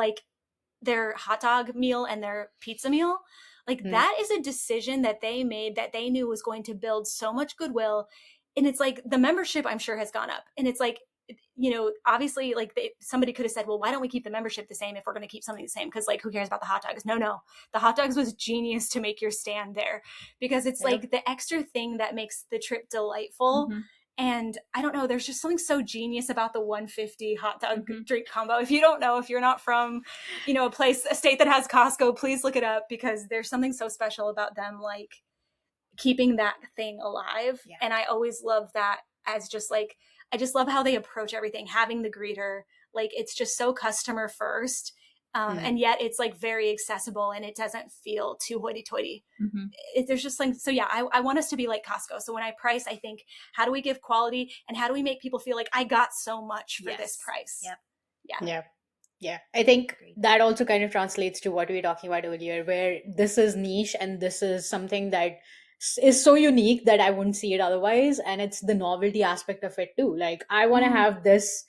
hot dog meal and their pizza meal, like that is a decision that they made that they knew was going to build so much goodwill. And it's like the membership I'm sure has gone up, and it's like, you know, obviously like somebody could have said, well, why don't we keep the membership the same if we're going to keep something the same? Because like, who cares about the hot dogs? No, the hot dogs was genius to make your stand there because it's like the extra thing that makes the trip delightful. And I don't know, there's just something so genius about the 150 hot dog drink combo. If you don't know, if you're not from, you know, a state that has Costco, please look it up because there's something so special about them, like keeping that thing alive. Yeah. And I always love that as just like, I just love how they approach everything, having the greeter, like it's just so customer first. And yet it's like very accessible and it doesn't feel too hoity-toity. There's just like, so yeah, I want us to be like Costco. So when I price, I think, how do we give quality and how do we make people feel like I got so much for this price? Yeah. I think that also kind of translates to what we were talking about earlier, where this is niche and this is something that is so unique that I wouldn't see it otherwise. And it's the novelty aspect of it too. Like I want to have this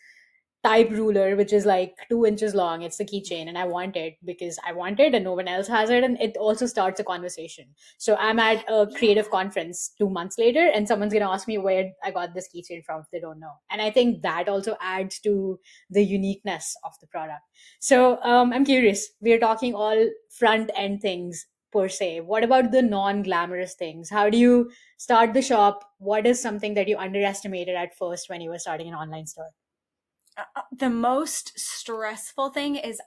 type ruler, which is like 2 inches long. It's the keychain and I want it because I want it and no one else has it. And it also starts a conversation. So I'm at a creative conference 2 months later and someone's going to ask me where I got this keychain from if they don't know. And I think that also adds to the uniqueness of the product. So I'm curious, we're talking all front end things. per se. What about the non-glamorous things? How do you start the shop? What is something that you underestimated at first when you were starting an online store? The most stressful thing is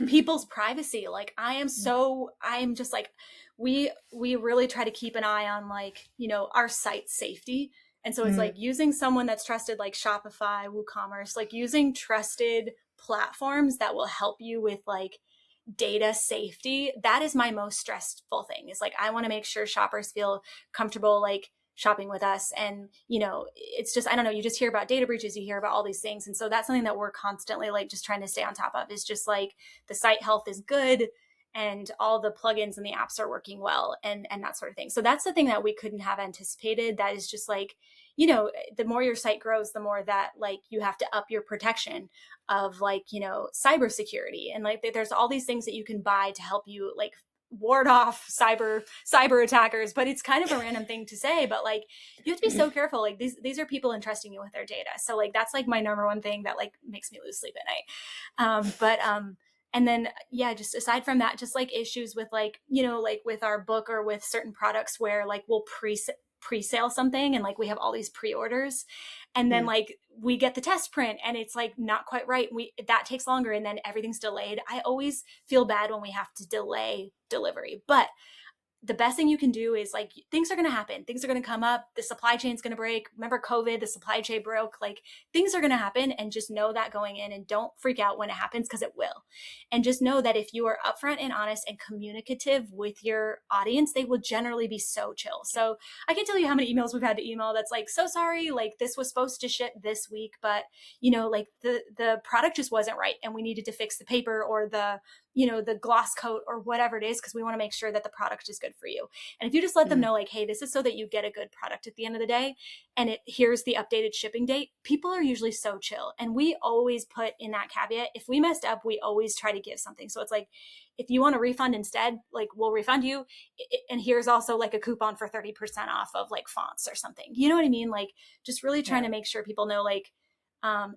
people's privacy. Like I'm just like, we really try to keep an eye on, like, our site safety. And so it's like using someone that's trusted, like Shopify, WooCommerce, like using trusted platforms that will help you with like data safety. That is my most stressful thing, is like I want to make sure shoppers feel comfortable like shopping with us. And it's just, I don't know, you just hear about data breaches, you hear about all these things. And so that's something that we're constantly like just trying to stay on top of, is just like the site health is good and all the plugins and the apps are working well, and that sort of thing. So that's the thing that we couldn't have anticipated. That is just like, the more your site grows, the more that like you have to up your protection of like, cybersecurity. And like there's all these things that you can buy to help you like ward off cyber attackers. But it's kind of a random thing to say, but like you have to be so careful. Like these are people entrusting you with their data. So like that's like my number one thing that like makes me lose sleep at night. And then, yeah, just aside from that, just like issues with like, like with our book or with certain products where like we'll pre-sale something and like we have all these pre-orders, and then like we get the test print and it's like not quite right. That takes longer and then everything's delayed. I always feel bad when we have to delay delivery, but the best thing you can do is like, things are going to happen. Things are going to come up. The supply chain is going to break. Remember COVID, the supply chain broke. Like things are going to happen, and just know that going in, and don't freak out when it happens, because it will. And just know that if you are upfront and honest and communicative with your audience, they will generally be so chill. So I can tell you how many emails we've had to email that's like, so sorry, like this was supposed to ship this week, but like the product just wasn't right and we needed to fix the paper or the gloss coat or whatever it is, because we want to make sure that the product is good for you. And if you just let them know like, hey, this is so that you get a good product at the end of the day, and here's the updated shipping date, people are usually so chill. And we always put in that caveat, if we messed up, we always try to give something. So it's like, if you want a refund instead, like we'll refund you. And here's also like a coupon for 30% off of like fonts or something. You know what I mean? Like just really trying to make sure people know, like,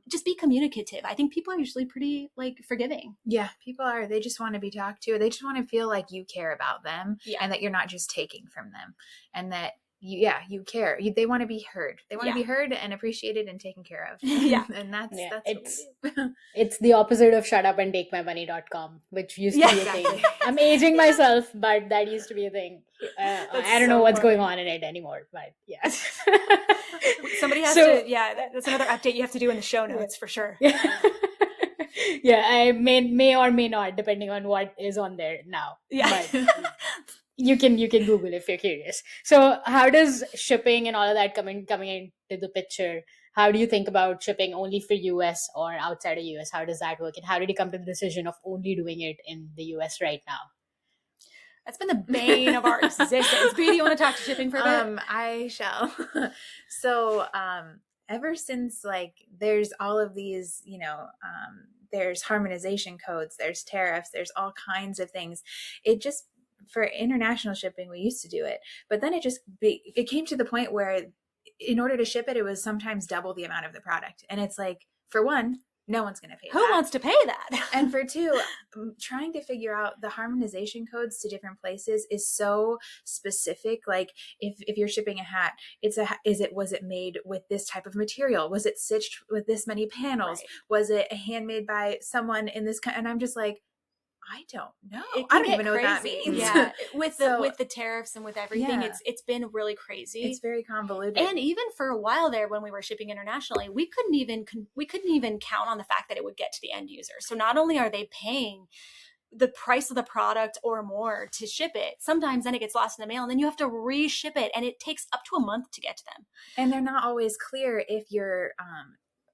just be communicative. I think people are usually pretty like forgiving. Yeah, people are. They just want to be talked to. They just want to feel like you care about them, and that you're not just taking from them, and that you care. They want to be heard. They want to be heard and appreciated and taken care of. And that's it's the opposite of shut up and take my money.com, which used to be a thing. I'm aging myself, but that used to be a thing. I don't know what's going on in it anymore, but yeah. Somebody has to, that's another update you have to do in the show notes for sure. I may or may not, depending on what is on there now. But you can Google if you're curious. So how does shipping and all of that coming into the picture? How do you think about shipping only for US or outside of US? How does that work? And how did you come to the decision of only doing it in the US right now? That's been the bane of our existence. Bea, do you want to talk to shipping for a bit? I shall. So, ever since like there's all of these, there's harmonization codes, there's tariffs, there's all kinds of things. It just, for international shipping, we used to do it, but then it came to the point where in order to ship it, it was sometimes double the amount of the product. And it's like, for one, no one's going to pay that. Who wants to pay that? And for two, trying to figure out the harmonization codes to different places is so specific. Like if you're shipping a hat, was it made with this type of material? Was it stitched with this many panels? Right. Was it handmade by someone in this and I'm just like, I don't know. I don't even know what that means. Yeah, with the tariffs and with everything, it's been really crazy. It's very convoluted. And even for a while there, when we were shipping internationally, we couldn't even count on the fact that it would get to the end user. So not only are they paying the price of the product or more to ship it, sometimes then it gets lost in the mail, and then you have to reship it, and it takes up to a month to get to them. And they're not always clear if you're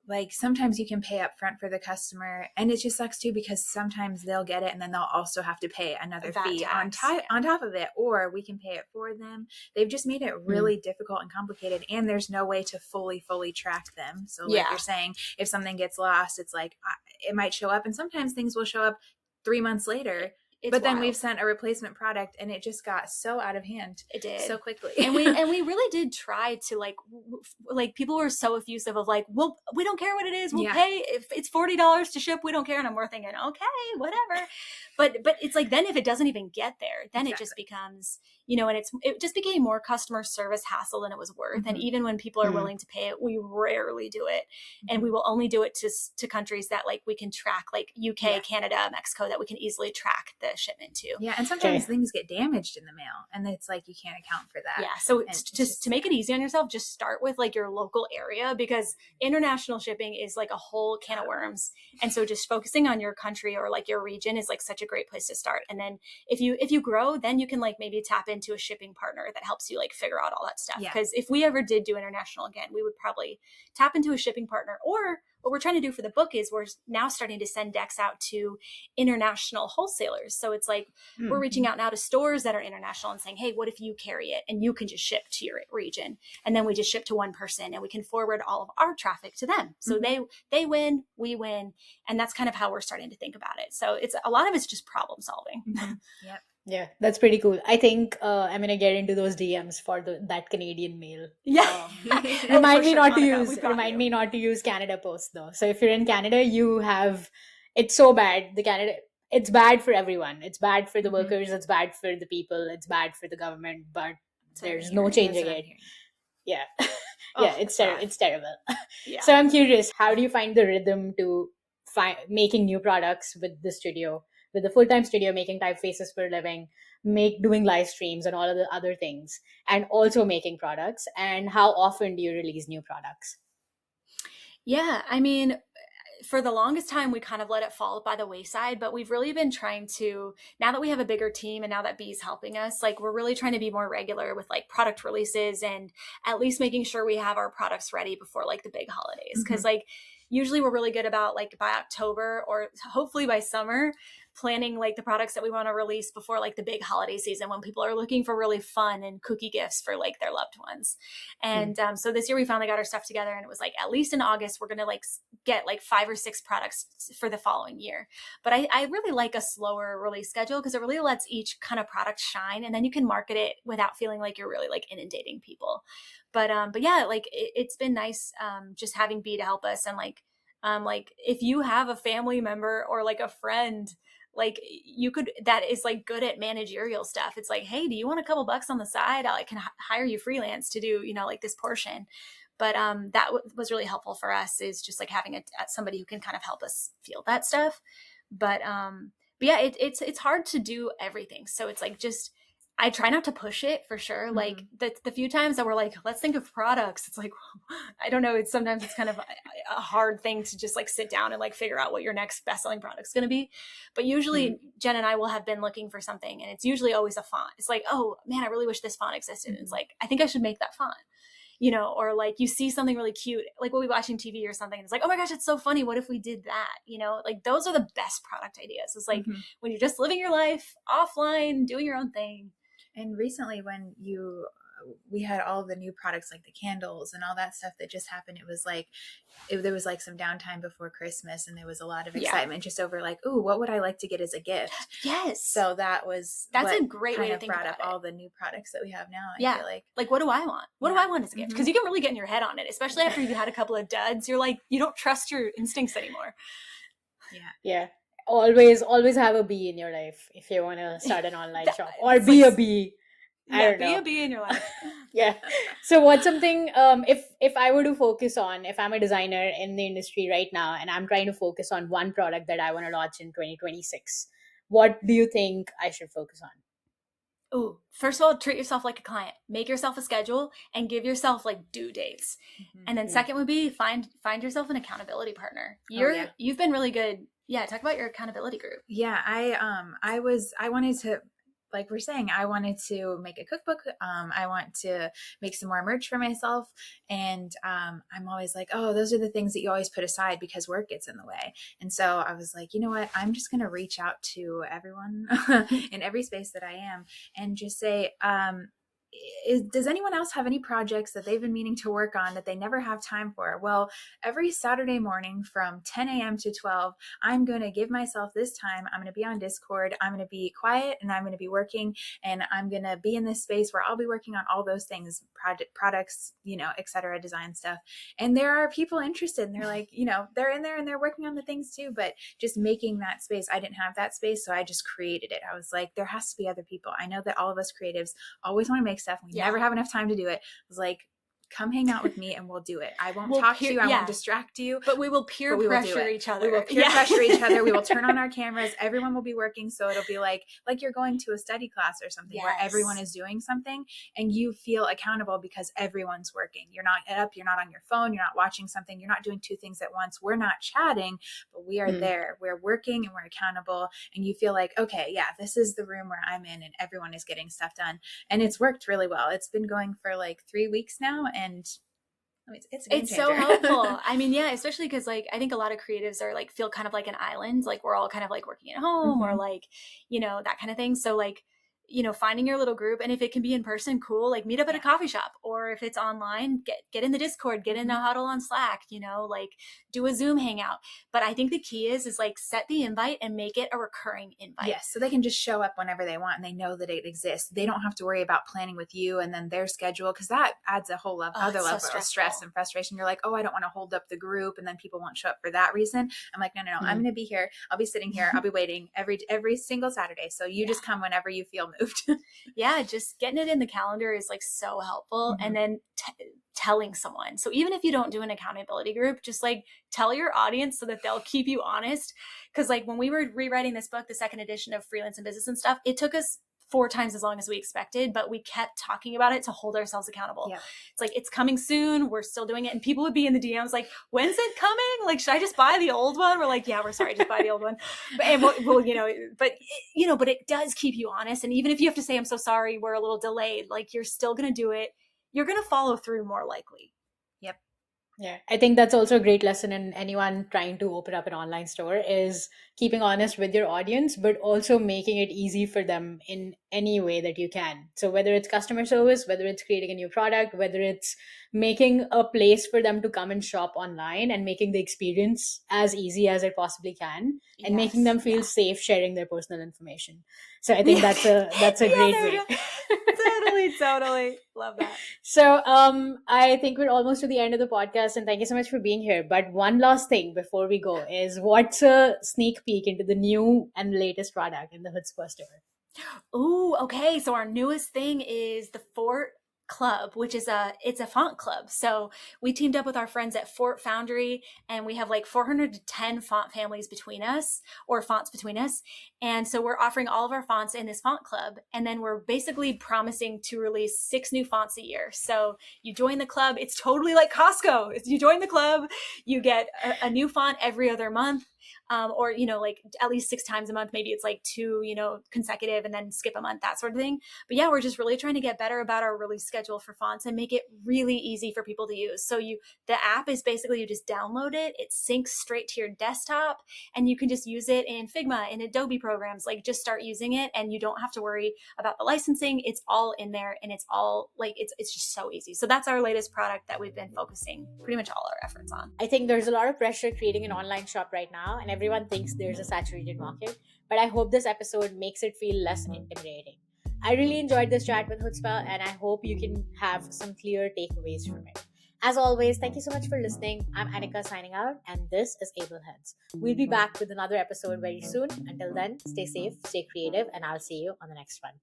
like sometimes you can pay up front for the customer, and it just sucks too, because sometimes they'll get it and then they'll also have to pay another fee on top of it, or we can pay it for them. They've just made it really difficult and complicated, and there's no way to fully track them. So like you're saying, if something gets lost, it's like it might show up, and sometimes things will show up 3 months later. but then wild. we've sent a replacement product and it just got so out of hand. It did so quickly. and we really did try to like people were so effusive of like, well, we don't care what it is, we'll pay if it's $40 to ship, we don't care. And we're thinking, okay, whatever. But it's like, then if it doesn't even get there, then it just becomes, you know, and it just became more customer service hassle than it was worth. And even when people are willing to pay it, we rarely do it. And we will only do it to countries that like we can track, like UK, Canada, Mexico, that we can easily track the shipment to. Yeah. And sometimes things get damaged in the mail and it's like, you can't account for that. Yeah. So just to make it easy on yourself, just start with like your local area, because international shipping is like a whole can of worms. And so just focusing on your country or like your region is like such a great place to start. And then if you grow, then you can like maybe tap into a shipping partner that helps you like figure out all that stuff. Because if we ever did do international again, we would probably tap into a shipping partner. Or what we're trying to do for the book is we're now starting to send decks out to international wholesalers. So it's like we're reaching out now to stores that are international and saying, hey, what if you carry it and you can just ship to your region? And then we just ship to one person and we can forward all of our traffic to them. So they win, we win. And that's kind of how we're starting to think about it. So it's a lot of it's just problem solving. Yep. Yeah, that's pretty cool. I think I'm gonna get into those DMs for that Canadian mail. Yeah. Remind me not to use Canada Post though. So if you're in Canada, it's so bad. It's bad for everyone. It's bad for the workers. It's bad for the people. It's bad for the government. But there's no changing it. Yeah, it's terrible. Yeah. So I'm curious, how do you find the rhythm to making new products with the studio? With the full-time studio, making typefaces for a living, doing live streams and all of the other things, and also making products? And how often do you release new products? Yeah, I mean, for the longest time, we kind of let it fall by the wayside, but we've really been trying to, now that we have a bigger team and now that Bea's helping us, like we're really trying to be more regular with like product releases and at least making sure we have our products ready before like the big holidays. Cause like usually we're really good about like by October or hopefully by summer, planning like the products that we want to release before like the big holiday season when people are looking for really fun and cookie gifts for like their loved ones. And so this year we finally got our stuff together and it was like, at least in August, we're going to like get like 5 or 6 products for the following year. But I really like a slower release schedule because it really lets each kind of product shine. And then you can market it without feeling like you're really like inundating people. But yeah, like it's been nice just having Bea to help us. And like if you have a family member or like a friend like you could, that is like good at managerial stuff. It's like, hey, do you want a couple bucks on the side? I can hire you freelance to do, you know, like this portion. But that was really helpful for us, is just like having somebody who can kind of help us feel that stuff. But yeah, it's hard to do everything. So it's like, just, I try not to push it for sure. Like the few times that we're like, let's think of products, it's like, I don't know. Sometimes it's kind of a hard thing to just like sit down and like figure out what your next best-selling product is going to be. But usually Jen and I will have been looking for something and it's usually always a font. It's like, oh man, I really wish this font existed. It's like, I think I should make that font, you know, or like you see something really cute, like we'll be watching TV or something. And it's like, oh my gosh, it's so funny. What if we did that? You know, like those are the best product ideas. It's like when you're just living your life offline, doing your own thing. And recently when we had all the new products like the candles and all that stuff that just happened, it was like there was like some downtime before Christmas and there was a lot of excitement just over like, ooh, what would I like to get as a gift? Yes. So that's a great way to think about brought up it. all the new products that we have now. I feel like what do I want? What do I want as a gift? Because you can really get in your head on it, especially after you've had a couple of duds. You're like, you don't trust your instincts anymore. Yeah. Always have a Bea in your life if you want to start an online shop, or be a Bea. I don't know. Be a Bea in your life. Yeah. So what's something, if I were to focus on, if I'm a designer in the industry right now and I'm trying to focus on one product that I want to launch in 2026, what do you think I should focus on? Oh, first of all, treat yourself like a client. Make yourself a schedule and give yourself like due dates. And then second would be find yourself an accountability partner. You've been really good. Yeah, talk about your accountability group. Yeah, I wanted to, like we're saying, I wanted to make a cookbook. I want to make some more merch for myself. And I'm always like, oh, those are the things that you always put aside because work gets in the way. And so I was like, you know what? I'm just going to reach out to everyone in every space that I am and just say, does anyone else have any projects that they've been meaning to work on that they never have time for? Well, every Saturday morning from 10 a.m. to 12, I'm going to give myself this time. I'm going to be on Discord. I'm going to be quiet and I'm going to be working, and I'm going to be in this space where I'll be working on all those things, products, et cetera, design stuff. And there are people interested, and they're like, they're in there and they're working on the things too, but just making that space. I didn't have that space, so I just created it. I was like, there has to be other people. I know that all of us creatives always want to make stuff. We never have enough time to do it. I was like, come hang out with me and we'll do it. I won't talk to you. I won't distract you. But we will peer pressure each other. We will peer pressure each other. We will turn on our cameras. Everyone will be working. So it'll be like you're going to a study class or something where everyone is doing something and you feel accountable because everyone's working. You're not up. You're not on your phone. You're not watching something. You're not doing two things at once. We're not chatting, but we are there. We're working and we're accountable. And you feel like, okay, this is the room where I'm in and everyone is getting stuff done. And it's worked really well. It's been going for like 3 weeks now. And it's so helpful. I mean, especially because like I think a lot of creatives are like feel kind of like an island, like we're all kind of like working at home or like that kind of thing. So like finding your little group, and if it can be in person, cool, like meet up at a coffee shop, or if it's online, get in the Discord, get in a huddle on Slack, like do a Zoom hangout. But I think the key is like set the invite and make it a recurring invite. Yes, so they can just show up whenever they want and they know that it exists. They don't have to worry about planning with you and then their schedule, because that adds a whole other level of stress and frustration. You're like, oh, I don't want to hold up the group and then people won't show up for that reason. I'm like, no, I'm going to be here. I'll be sitting here. I'll be waiting every single Saturday. So you just come whenever you feel moved. Just getting it in the calendar is like so helpful. And then telling someone. So even if you don't do an accountability group, just like tell your audience so that they'll keep you honest. Because like when we were rewriting this book, the second edition of Freelance and Business and stuff, it took us 4 times as long as we expected, but we kept talking about it to hold ourselves accountable. It's like, it's coming soon. We're still doing it. And people would be in the DMs like, when's it coming? Like, should I just buy the old one? We're like, we're sorry, just buy the old one. But it does keep you honest. And even if you have to say, I'm so sorry, we're a little delayed, like you're still going to do it. You're going to follow through more likely. Yeah, I think that's also a great lesson in anyone trying to open up an online store is keeping honest with your audience, but also making it easy for them in any way that you can. So whether it's customer service, whether it's creating a new product, whether it's making a place for them to come and shop online and making the experience as easy as it possibly can, and making them feel safe sharing their personal information. So I think that's a great way. Totally. Love that. So I think we're almost to the end of the podcast, and thank you so much for being here. But one last thing before we go is, what's a sneak peek into the new and latest product in the Hoodzpah store? Oh, okay. So our newest thing is the Fort Club, which is it's a font club. So we teamed up with our friends at Fort Foundry, and we have like 410 font families between us, or fonts between us. And so we're offering all of our fonts in this font club. And then we're basically promising to release 6 new fonts a year. So you join the club. It's totally like Costco. You join the club, you get a new font every other month. Or, like at least 6 times a month. Maybe it's like 2, consecutive and then skip a month, that sort of thing. But we're just really trying to get better about our release schedule for fonts and make it really easy for people to use. So the app is basically, you just download it. It syncs straight to your desktop, and you can just use it in Figma, in Adobe programs, like just start using it, and you don't have to worry about the licensing. It's all in there, and it's all like, it's just so easy. So that's our latest product that we've been focusing pretty much all our efforts on. I think there's a lot of pressure creating an online shop right now, and everyone thinks there's a saturated market, but I hope this episode makes it feel less intimidating. I really enjoyed this chat with Hoodzpah, and I hope you can have some clear takeaways from it. As always, thank you so much for listening. I'm Annika signing out, and this is Able Heads. We'll be back with another episode very soon. Until then, stay safe, stay creative, and I'll see you on the next one.